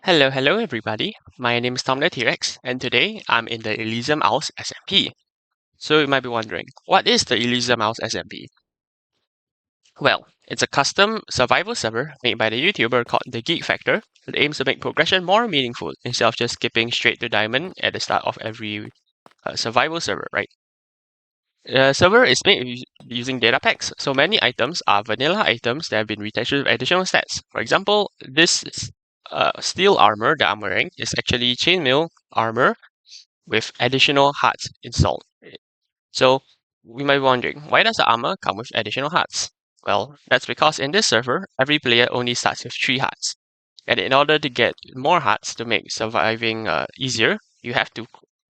Hello everybody. My name is Tom the T-Rex, and today I'm in the Elysium House SMP. So you might be wondering, what is the Elysium House SMP? Well, it's a custom survival server made by the YouTuber called The Geek Factor that aims to make progression more meaningful instead of just skipping straight to diamond at the start of every survival server, right? The server is made using data packs, so many items are vanilla items that have been retextured with additional stats. For example, steel armor that I'm wearing is actually chainmail armor with additional hearts installed. So we might be wondering, why does the armor come with additional hearts? Well, that's because in this server, every player only starts with 3 hearts. And in order to get more hearts to make surviving easier, you have to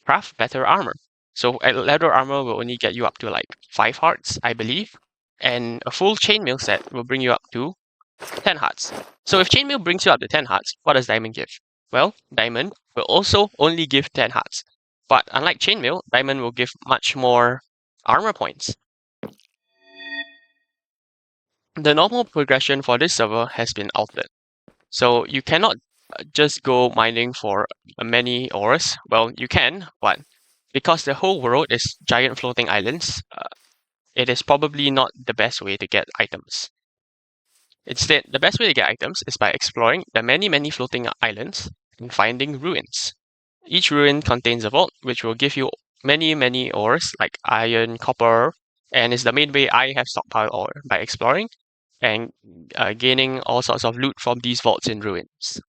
craft better armor. So leather armor will only get you up to like 5 hearts, I believe. And a full chainmail set will bring you up to 10 hearts. So if chainmail brings you up to 10 hearts, what does diamond give? Well, diamond will also only give 10 hearts. But unlike chainmail, diamond will give much more armor points. The normal progression for this server has been altered. So you cannot just go mining for many ores. Well, you can, but because the whole world is giant floating islands, it is probably not the best way to get items. Instead, the best way to get items is by exploring the many floating islands and finding ruins. Each ruin contains a vault, which will give you many ores like iron, copper, and is the main way I have stockpiled ore by exploring and gaining all sorts of loot from these vaults in ruins.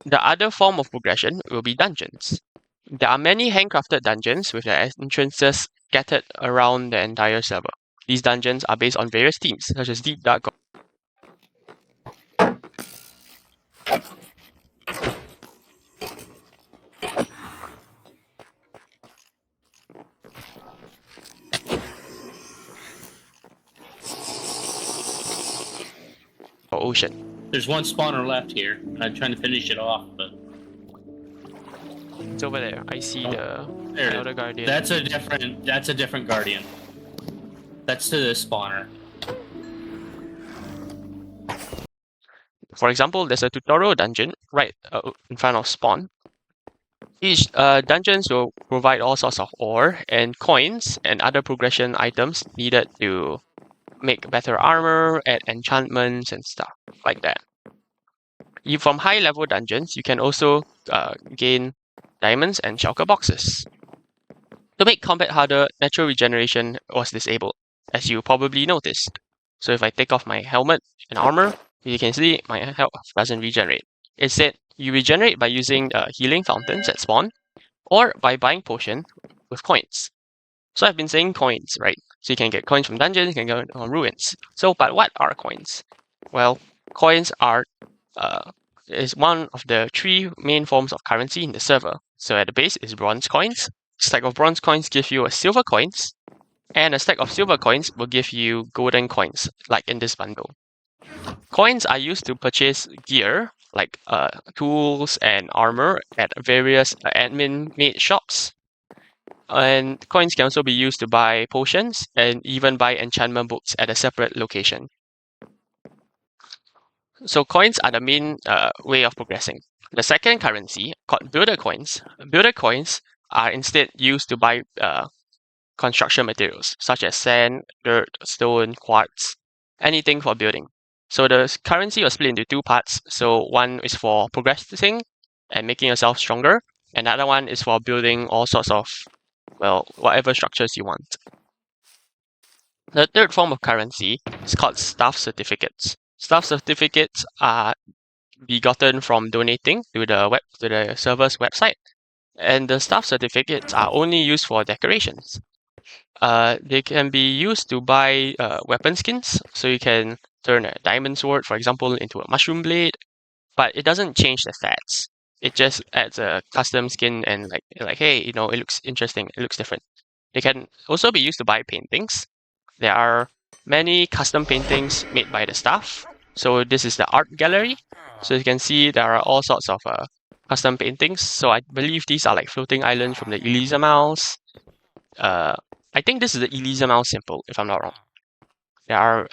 The other form of progression will be dungeons. There are many handcrafted dungeons with their entrances scattered around the entire server. These dungeons are based on various themes, such as deep, dark, or ocean. There's one spawner left here, and I'm trying to finish it off, but It's over there. I see the there it Elder is. Guardian. That's a different guardian. That's to the spawner. For example, there's a tutorial dungeon right in front of spawn. Each dungeons will provide all sorts of ore and coins and other progression items needed to make better armor, add enchantments and stuff like that. From high level dungeons, you can also gain diamonds and shulker boxes. To make combat harder, natural regeneration was disabled, as you probably noticed. So if I take off my helmet and armor, you can see my health doesn't regenerate. Instead, you regenerate by using healing fountains at spawn, or by buying potion with coins. So I've been saying coins, right? So you can get coins from dungeons, you can get on ruins. So, but what are coins? Well, coins is one of the 3 main forms of currency in the server. So at the base is bronze coins. A stack of bronze coins give you a silver coins, and a stack of silver coins will give you golden coins, like in this bundle. Coins are used to purchase gear, like tools and armor at various admin-made shops. And coins can also be used to buy potions and even buy enchantment books at a separate location. So coins are the main way of progressing. The second currency, called builder coins are instead used to buy construction materials, such as sand, dirt, stone, quartz, anything for building. So the currency was split into 2 parts. So one is for progressing and making yourself stronger, and the other one is for building all sorts of, well, whatever structures you want. The third form of currency is called staff certificates. Staff certificates are begotten from donating to the server's website, and the staff certificates are only used for decorations. They can be used to buy weapon skins, so you can turn a diamond sword, for example, into a mushroom blade, but it doesn't change the stats. It just adds a custom skin and like hey, it looks interesting, it looks different. They can also be used to buy paintings. There are many custom paintings made by the staff. So this is the art gallery. So you can see there are all sorts of custom paintings. So I believe these are like floating islands from the Elysium House. I think this is the Elysium House symbol, if I'm not wrong. There are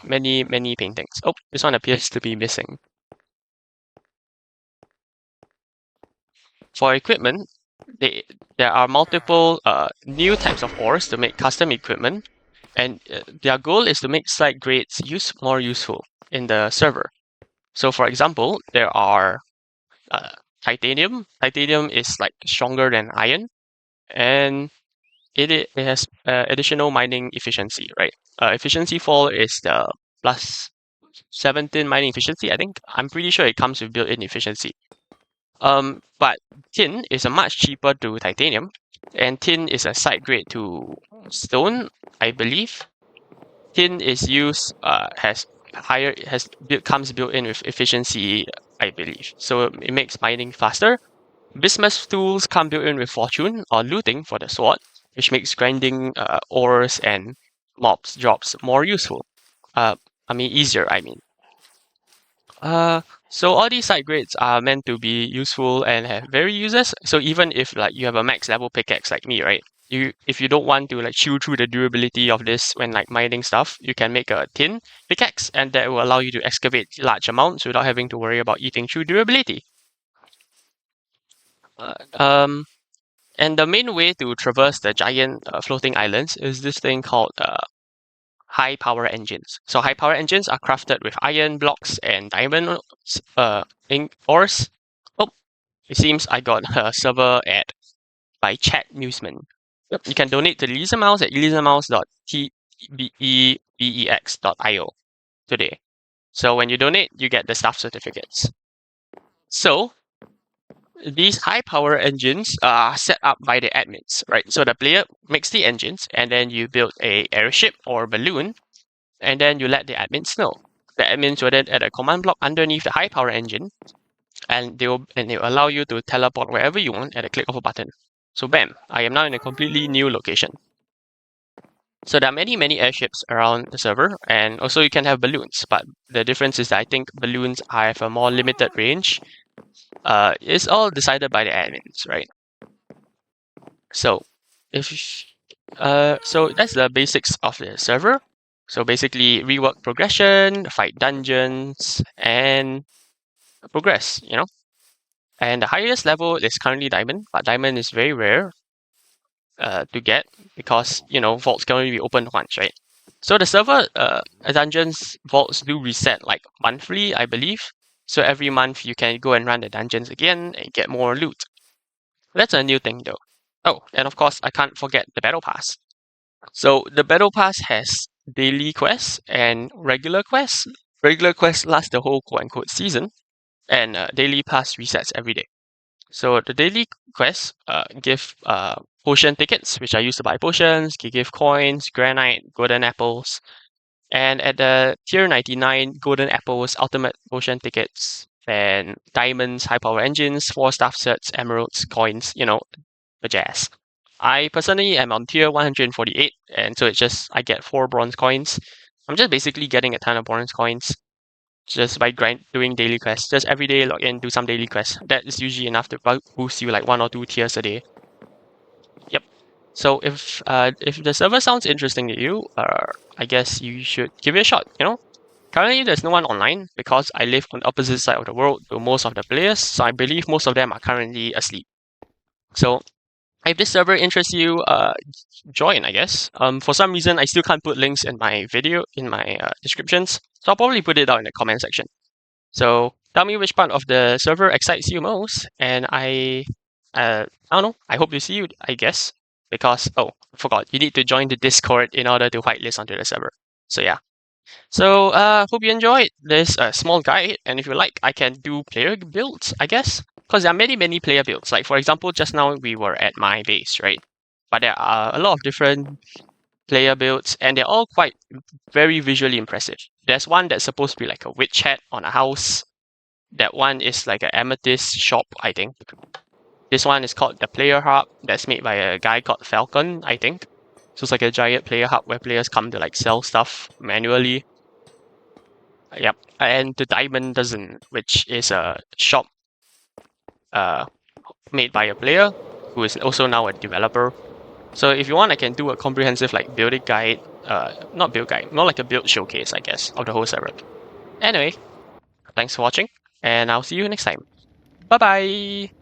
many paintings. Oh, this one appears to be missing. For equipment, there are multiple new types of ores to make custom equipment, and their goal is to make slide grades more useful in the server. So, for example, there are titanium. Titanium is like stronger than iron, and it has additional mining efficiency, right? Efficiency 4 is the plus 17 mining efficiency, I think. I'm pretty sure it comes with built-in efficiency. But tin is a much cheaper to titanium, and tin is a side grade to stone, I believe. Tin is used comes built in with efficiency, I believe. So it makes mining faster. Bismuth tools come built in with fortune or looting for the sword, which makes grinding ores and mobs drops more useful. Uh, easier. Uh, so all these side grades are meant to be useful and have very uses. So even if like you have a max level pickaxe like me, right? If you don't want to like chew through the durability of this when like mining stuff, you can make a tin pickaxe, and that will allow you to excavate large amounts without having to worry about eating through durability. Uh, um, and the main way to traverse the giant floating islands is this thing called high power engines. So high power engines are crafted with iron blocks and diamond ores. Oh, it seems I got a server ad by Chat Newsman. Yep. You can donate to Elysium Mouse at elysiummouse.tbebex.io today. So when you donate, you get the staff certificates. So these high power engines are set up by the admins, right? So the player makes the engines, and then you build a airship or balloon, and then you let the admins know. The admins will then add a command block underneath the high power engine, and they'll allow you to teleport wherever you want at a click of a button. So bam, I am now in a completely new location. So there are many airships around the server, and also you can have balloons, but the difference is that I think balloons have a more limited range. It's all decided by the admins, right? So so that's the basics of the server. So basically rework progression, fight dungeons, and progress, And the highest level is currently diamond, but diamond is very rare to get because, vaults can only be opened once, right? So the server dungeons vaults do reset like monthly, I believe. So every month you can go and run the dungeons again and get more loot. That's a new thing though. Oh, and of course I can't forget the battle pass. So the battle pass has daily quests and regular quests. Regular quests last the whole quote unquote season, and daily pass resets every day. So the daily quests give potion tickets, which are used to buy potions, can give coins, granite, golden apples, and at the tier 99, golden apples, ultimate potion tickets, and diamonds, high power engines, 4 staff sets, emeralds, coins, the jazz. I personally am on tier 148, and so I get 4 bronze coins. I'm just basically getting a ton of bronze coins just by doing daily quests. Just every day log in, do some daily quests. That is usually enough to boost you like 1 or 2 tiers a day. Yep. So if the server sounds interesting to you, I guess you should give it a shot. Currently there's no one online because I live on the opposite side of the world to most of the players, so I believe most of them are currently asleep. So if this server interests you, join, I guess. For some reason, I still can't put links in my video, in my descriptions, so I'll probably put it down in the comment section. So tell me which part of the server excites you most, and I don't know, I hope to see you, I guess, because, I forgot, you need to join the Discord in order to whitelist onto the server. So yeah. So, hope you enjoyed this small guide, and if you like, I can do player builds, I guess, because there are many player builds. Like, for example, just now we were at my base, right? But there are a lot of different player builds, and they're all quite very visually impressive. There's one that's supposed to be like a witch hat on a house. That one is like an amethyst shop, I think. This one is called the Player Hub, that's made by a guy called Falcon, I think. So it's like a giant player hub where players come to like sell stuff manually. Yep, and the Diamond Dozen, which is a shop made by a player who is also now a developer. So if you want, I can do a comprehensive like building guide, not build guide, more like a build showcase, I guess, of the whole server. Anyway, thanks for watching, and I'll see you next time. Bye bye!